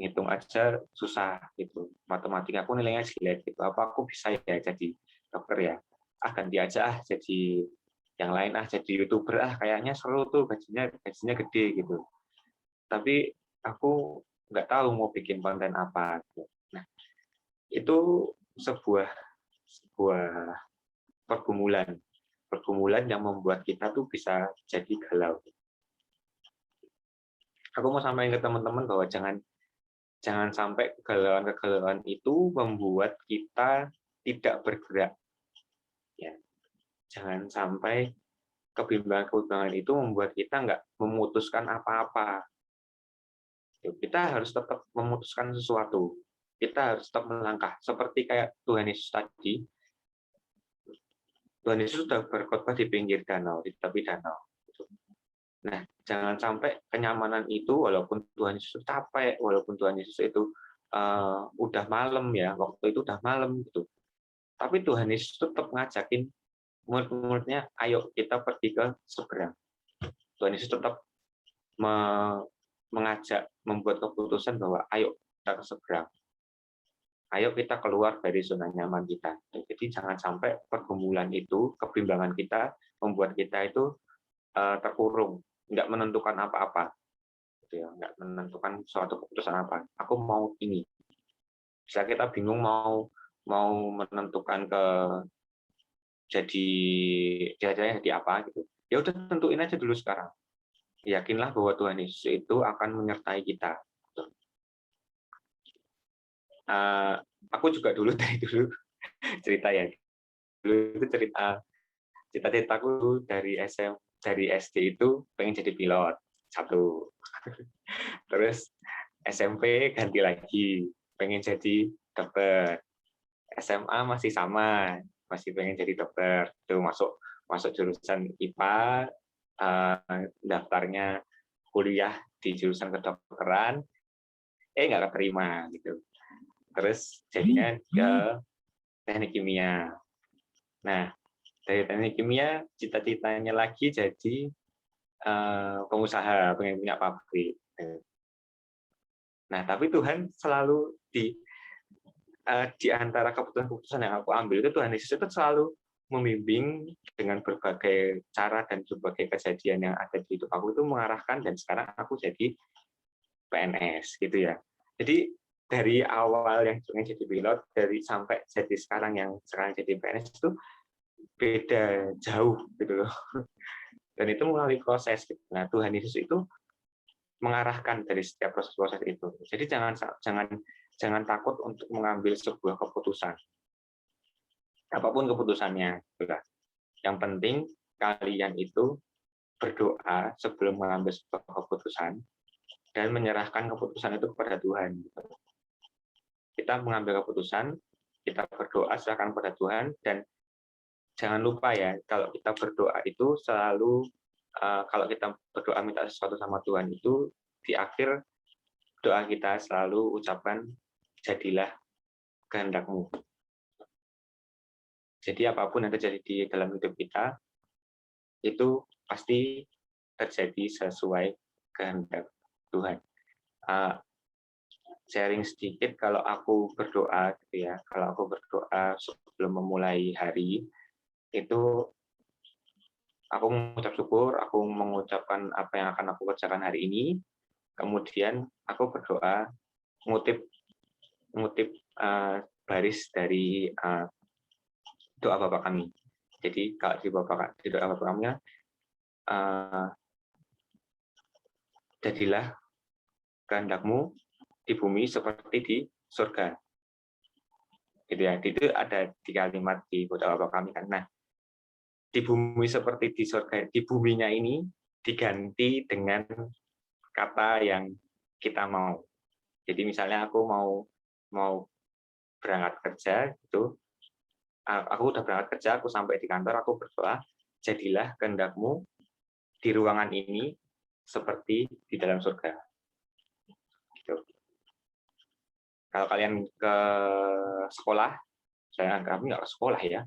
Ngitung aja susah gitu. Matematika aku nilainya jelek gitu. Apa aku bisa ya jadi dokter ya? Ah ganti aja jadi yang lain jadi YouTuber kayaknya seru tuh gajinya gede gitu. Tapi aku nggak tahu mau bikin konten apa. Gitu. Nah, itu sebuah pergumulan yang membuat kita tuh bisa jadi galau. Aku mau sampaikan ke teman-teman bahwa jangan sampai kegalauan itu membuat kita tidak bergerak. Ya, jangan sampai kebimbangan itu membuat kita nggak memutuskan apa-apa. Kita harus tetap memutuskan sesuatu. Kita harus tetap melangkah. Seperti kayak Tuhan Yesus tadi. Tuhan Yesus sudah berkhotbah di pinggir danau, di tepi danau. Nah, jangan sampai kenyamanan itu, walaupun Tuhan Yesus capek, walaupun Tuhan Yesus itu udah malam ya, waktu itu udah malam gitu. Tapi Tuhan Yesus tetap ngajakin murid-muridnya, ayo kita pergi ke seberang. Tuhan Yesus tetap mengajak, membuat keputusan bahwa ayo kita ke seberang. Ayo kita keluar dari zona nyaman kita. Jadi jangan sampai pergumulan itu, kebimbangan kita, membuat kita itu terkurung, nggak menentukan apa-apa, gitu ya, nggak menentukan suatu keputusan apa. Aku mau ini. Bisa kita bingung mau menentukan jadi apa gitu. Ya udah tentuin aja dulu sekarang. Yakinlah bahwa Tuhan Yesus itu akan menyertai kita. Aku juga dulu cerita ya. Dulu itu cita-citaku dari SD itu pengen jadi pilot satu. Terus SMP ganti lagi pengen jadi dokter. SMA masih sama, masih pengen jadi dokter. Itu masuk jurusan IPA, daftarnya kuliah di jurusan kedokteran, nggak keterima gitu. Terus jadinya ke teknik kimia. Nah, dari teknik kimia cita-citanya lagi jadi pengusaha, pengen punya pabrik. Nah, tapi Tuhan selalu di antara keputusan-keputusan yang aku ambil itu Tuhan Yesus itu selalu membimbing dengan berbagai cara dan berbagai kejadian yang ada di hidup aku itu mengarahkan, dan sekarang aku jadi PNS gitu ya. Jadi dari awal yang jadi pilot sampai jadi sekarang yang jadi PNS itu beda jauh gitu loh. Dan itu melalui proses gitu. Nah, Tuhan Yesus itu mengarahkan dari setiap proses-proses itu. Jadi jangan takut untuk mengambil sebuah keputusan. Apapun keputusannya, yang penting kalian itu berdoa sebelum mengambil sebuah keputusan dan menyerahkan keputusan itu kepada Tuhan. Kita mengambil keputusan, kita berdoa serahkan kepada Tuhan, dan jangan lupa ya, kalau kita berdoa itu selalu, kalau kita berdoa minta sesuatu sama Tuhan itu, di akhir doa kita selalu ucapan, jadilah kehendak-Mu. Jadi apapun yang terjadi di dalam hidup kita, itu pasti terjadi sesuai kehendak Tuhan. Sharing sedikit, kalau aku berdoa gitu ya, kalau aku berdoa sebelum memulai hari, itu aku mengucap syukur, aku mengucapkan apa yang akan aku kerjakan hari ini, kemudian aku berdoa ngutip baris dari doa Bapa kami. Jadi kalau di doa Bapa kami, jadilah kehendak-Mu di bumi seperti di surga. Gitu ya. Itu ada di kalimat di doa Bapa kami kan. Nah, di bumi seperti di surga, di buminya ini diganti dengan kata yang kita mau. Jadi misalnya aku mau berangkat kerja gitu, aku udah berangkat kerja, aku sampai di kantor, aku berdoa, jadilah kehendak-Mu di ruangan ini seperti di dalam surga. Gitu. Kalau kalian ke sekolah, saya kami nggak ke sekolah ya,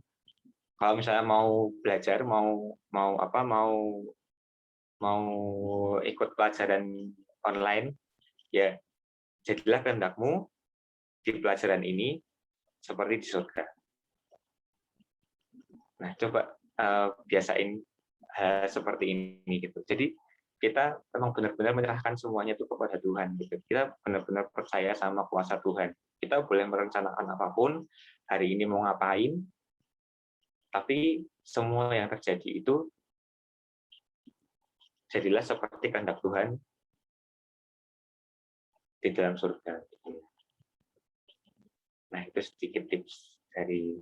Kalau misalnya mau belajar, mau ikut pelajaran online, ya jadilah kehendakmu di pelajaran ini seperti di surga. Nah, coba biasain hal seperti ini gitu. Jadi kita memang benar-benar menyerahkan semuanya itu kepada Tuhan gitu. Kita benar-benar percaya sama kuasa Tuhan. Kita boleh merencanakan apapun, hari ini mau ngapain, tapi semua yang terjadi itu jadilah seperti kehendak Tuhan di dalam surga. Nah, itu sedikit tips dari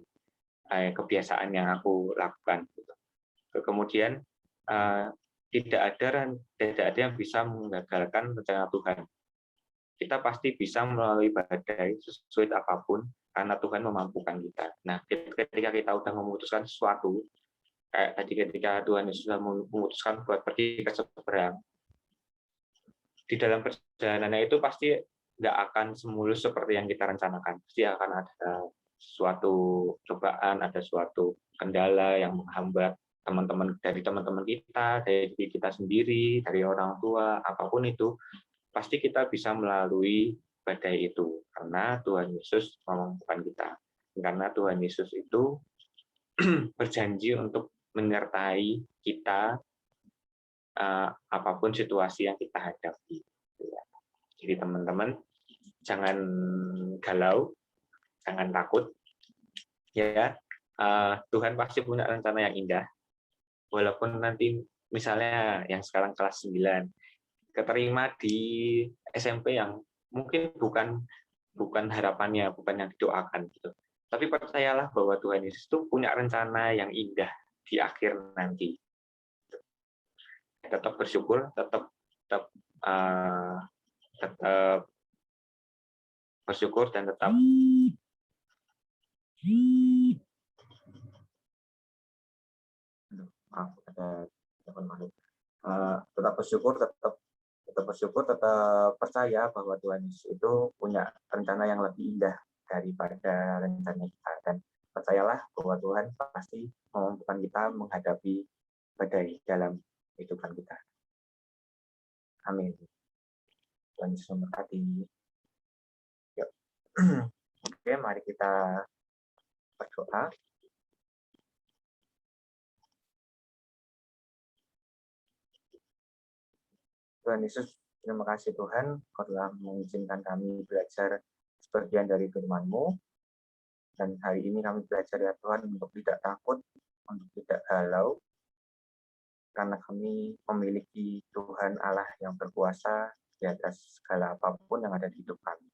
kebiasaan yang aku lakukan. Kemudian tidak ada yang bisa menggagalkan rencana Tuhan. Kita pasti bisa melalui badai sesulit apapun karena Tuhan memampukan kita. Nah, ketika kita sudah memutuskan sesuatu, kayak tadi ketika Tuhan Yesus sudah memutuskan buat pergi ke seberang, di dalam perjalanannya itu pasti nggak akan semulus seperti yang kita rencanakan. Pasti akan ada suatu cobaan, ada suatu kendala yang menghambat teman-teman kita, dari diri kita sendiri, dari orang tua, apapun itu, pasti kita bisa melalui badai itu karena Tuhan Yesus memampukan kita. Karena Tuhan Yesus itu berjanji untuk menyertai kita apapun situasi yang kita hadapi. Jadi teman-teman jangan galau, jangan takut, ya. Tuhan pasti punya rencana yang indah. Walaupun nanti misalnya yang sekarang kelas 9 keterima di SMP yang mungkin bukan harapannya, bukan yang didoakan gitu. Tapi percayalah bahwa Tuhan Yesus itu punya rencana yang indah di akhir nanti. Tetap bersyukur, tetap bersyukur dan tetap tetap bersyukur, tetap percaya bahwa Tuhan Yesus itu punya rencana yang lebih indah daripada rencana kita, dan percayalah bahwa Tuhan pasti memampukan kita menghadapi badai dalam kehidupan kita. Amin. Tuhan Yesus memberkati. Yuk. Oke, mari kita berdoa. Tuhan Yesus, terima kasih Tuhan, Kau telah mengizinkan kami belajar sebagian dari firman-Mu. Dan hari ini kami belajar ya Tuhan untuk tidak takut, untuk tidak galau, karena kami memiliki Tuhan Allah yang berkuasa di atas segala apapun yang ada di hidup kami.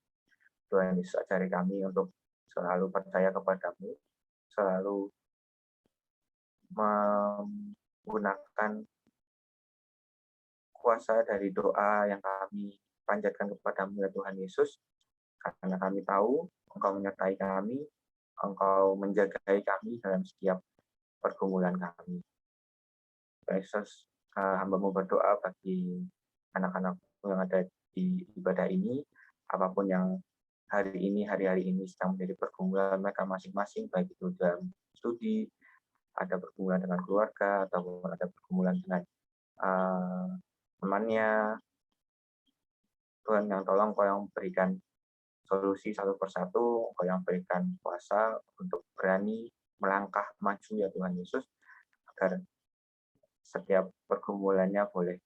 Tuhan Yesus, ajari kami untuk selalu percaya kepada-Mu, selalu menggunakan kuasa dari doa yang kami panjatkan kepada-Mu ya Tuhan Yesus, karena kami tahu Engkau menyertai kami, Engkau menjagai kami dalam setiap pergumulan kami. Tuhan Yesus, hamba-Mu berdoa bagi anak-anak-Mu yang ada di ibadah ini, apapun yang hari-hari ini sedang menjadi pergumulan mereka masing-masing, baik itu dalam studi, ada pergumulan dengan keluarga, atau ada pergumulan dengan temannya. Tuhan yang tolong Kau yang berikan solusi satu persatu, Kau yang berikan kuasa untuk berani melangkah maju ya Tuhan Yesus, agar setiap pergumulannya boleh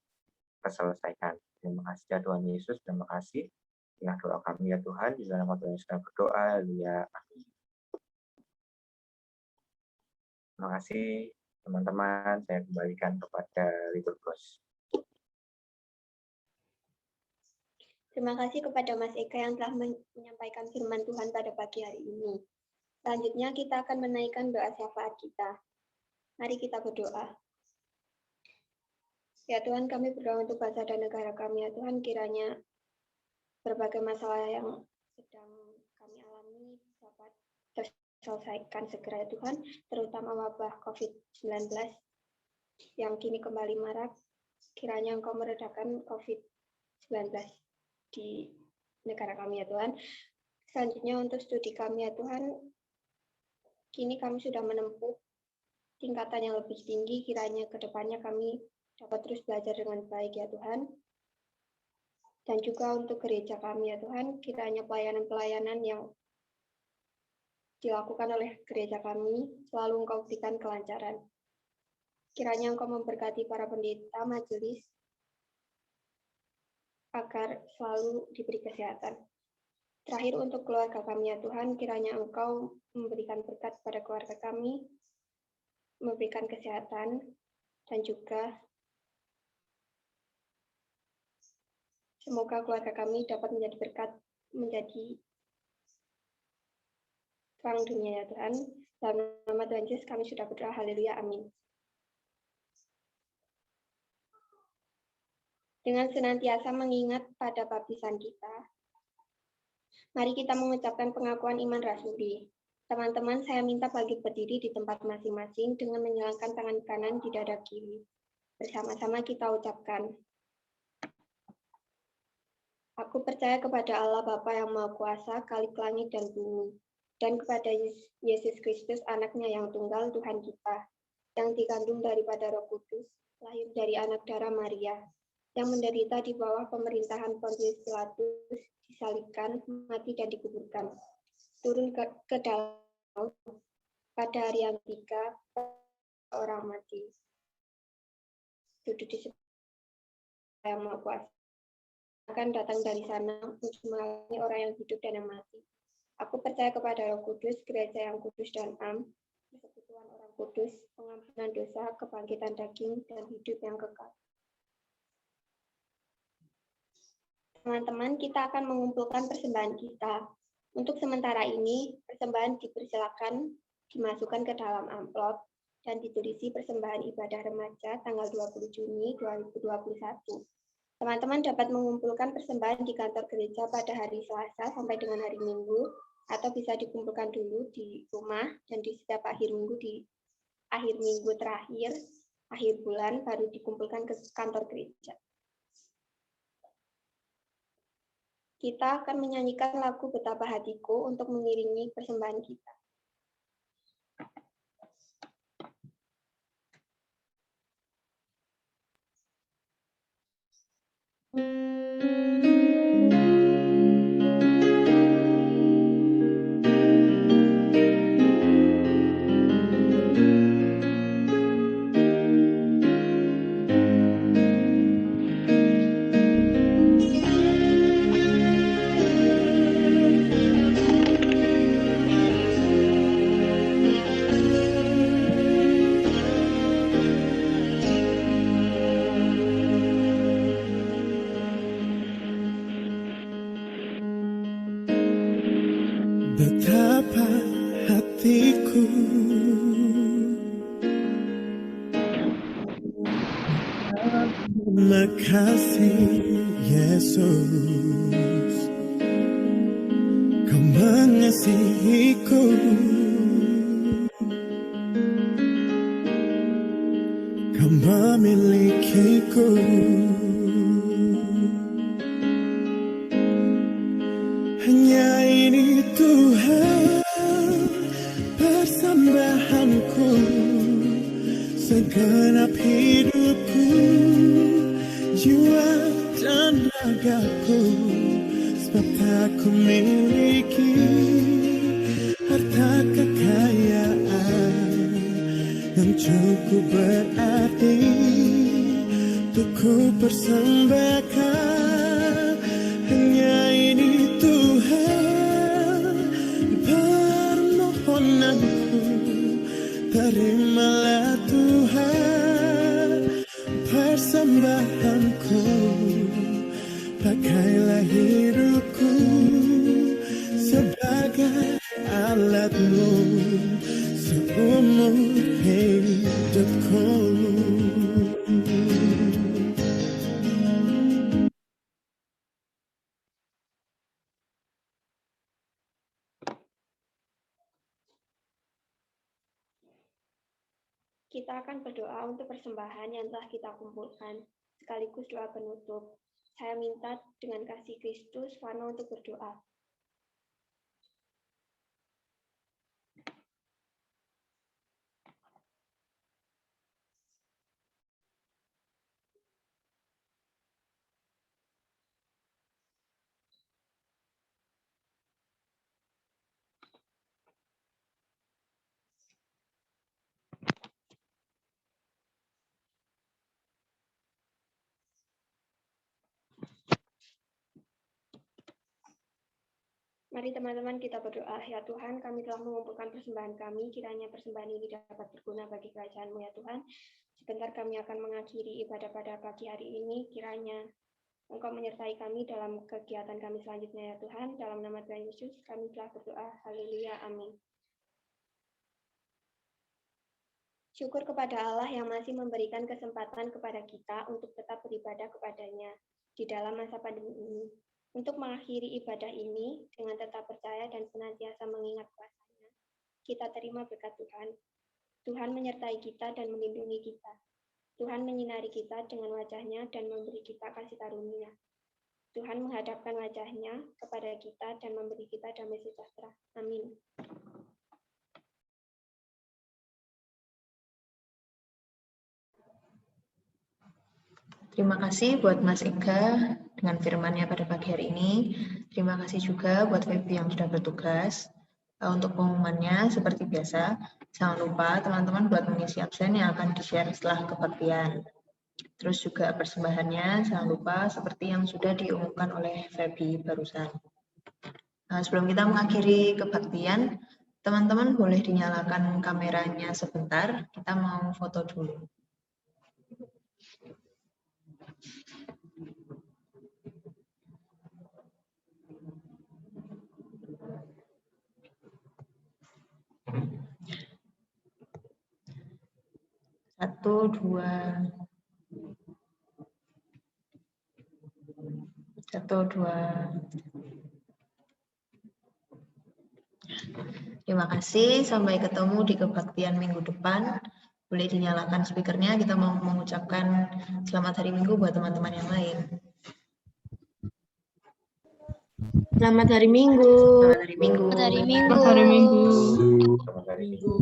terselesaikan. Terima kasih ya Tuhan Yesus, terima kasih. Inilah doa kami ya Tuhan, di dalam waktu yang sedang berdoa, ya amin. Terima kasih teman-teman, saya kembalikan kepada liturgos. Terima kasih kepada Mas Eka yang telah menyampaikan firman Tuhan pada pagi hari ini. Selanjutnya kita akan menaikkan doa syafaat kita. Mari kita berdoa. Ya Tuhan, kami berdoa untuk bangsa dan negara kami. Ya Tuhan, kiranya berbagai masalah yang sedang kami alami dapat terselesaikan segera ya Tuhan, terutama wabah COVID-19 yang kini kembali marak. Kiranya Engkau meredakan COVID-19 di negara kami ya Tuhan. Selanjutnya untuk studi kami ya Tuhan, kini kami sudah menempuh tingkatan yang lebih tinggi, kiranya ke depannya kami dapat terus belajar dengan baik ya Tuhan. Dan juga untuk gereja kami ya Tuhan, kiranya pelayanan-pelayanan yang dilakukan oleh gereja kami selalu Engkau berikan kelancaran. Kiranya Engkau memberkati para pendeta, majelis, agar selalu diberi kesehatan. Terakhir untuk keluarga kami ya Tuhan, kiranya Engkau memberikan berkat pada keluarga kami, memberikan kesehatan, dan juga semoga keluarga kami dapat menjadi berkat, menjadi terang dunia ya Tuhan. Dalam nama Tuhan Yesus kami sudah berdoa, haleluya, amin. Dengan senantiasa mengingat pada baptisan kita, mari kita mengucapkan pengakuan iman rasuli. Teman-teman, saya minta bagi berdiri di tempat masing-masing dengan menyilangkan tangan kanan di dada kiri. Bersama-sama kita ucapkan. Aku percaya kepada Allah Bapa yang Maha Kuasa, Khalik langit dan bumi, dan kepada Yesus Kristus, anaknya yang tunggal, Tuhan kita, yang dikandung daripada Roh Kudus, lahir dari anak darah Maria, yang menderita di bawah pemerintahan Pontius Pilatus, disalibkan, mati dan dikuburkan, turun ke dalam laut, pada hari yang ketiga, orang mati, duduk di sebelah yang Maha Kuasa, akan datang dari sana untuk melayani orang yang hidup dan yang mati. Aku percaya kepada Roh Kudus, gereja yang kudus dan am, persekutuan orang kudus, pengampunan dosa, kebangkitan daging, dan hidup yang kekal. Teman-teman, kita akan mengumpulkan persembahan kita. Untuk sementara ini, persembahan dipersilakan dimasukkan ke dalam amplop dan ditulisi persembahan ibadah remaja tanggal 20 Juni 2021. Teman-teman dapat mengumpulkan persembahan di kantor gereja pada hari Selasa sampai dengan hari Minggu, atau bisa dikumpulkan dulu di rumah dan di setiap akhir minggu, di akhir minggu terakhir, akhir bulan, baru dikumpulkan ke kantor gereja. Kita akan menyanyikan lagu Betapa Hatiku untuk mengiringi persembahan kita. Betapa hatiku terima kasih Yesus, Kau mengasihiku, Kau memilikiku. Hanya ini Tuhan persembahanku, segenap hidupku, jiwa dan ragaku, sebab tak ku miliki harta kekayaan yang cukup berarti untuk ku persembahkan. Hanya ini Tuhan permohonanku, terimalah Tuhan persembahanku, pakailah hidupku sebagai alatmu seumur hidupku. Kita akan berdoa untuk persembahan yang telah kita kumpulkan, sekaligus doa penutup. Saya minta dengan kasih Kristus, Fano untuk berdoa. Mari teman-teman kita berdoa. Ya Tuhan, kami telah mengumpulkan persembahan kami, kiranya persembahan ini dapat berguna bagi kerajaan-Mu ya Tuhan. Sebentar kami akan mengakhiri ibadah pada pagi hari ini, kiranya Engkau menyertai kami dalam kegiatan kami selanjutnya ya Tuhan. Dalam nama Tuhan Yesus kami telah berdoa. Haleluya. Amin. Syukur kepada Allah yang masih memberikan kesempatan kepada kita untuk tetap beribadah kepada-Nya di dalam masa pandemi ini. Untuk mengakhiri ibadah ini dengan tetap percaya dan senantiasa mengingat kuasa-Nya, kita terima berkat Tuhan. Tuhan menyertai kita dan melindungi kita. Tuhan menyinari kita dengan wajah-Nya dan memberi kita kasih karunia. Tuhan menghadapkan wajah-Nya kepada kita dan memberi kita damai sejahtera. Amin. Terima kasih buat Mas Ega dengan firman-Nya pada pagi hari ini. Terima kasih juga buat Feby yang sudah bertugas. Untuk pengumumannya seperti biasa, jangan lupa teman-teman buat mengisi absen yang akan di-share setelah kebaktian. Terus juga persembahannya jangan lupa seperti yang sudah diumumkan oleh Feby barusan. Sebelum kita mengakhiri kebaktian, teman-teman boleh dinyalakan kameranya sebentar, kita mau foto dulu. Satu, dua. Terima kasih, sampai ketemu di kebaktian minggu depan. Boleh dinyalakan speakernya, kita mau mengucapkan selamat hari Minggu buat teman-teman yang lain. Selamat hari Minggu. Selamat hari Minggu. Selamat hari Minggu. Selamat hari Minggu. Selamat hari Minggu.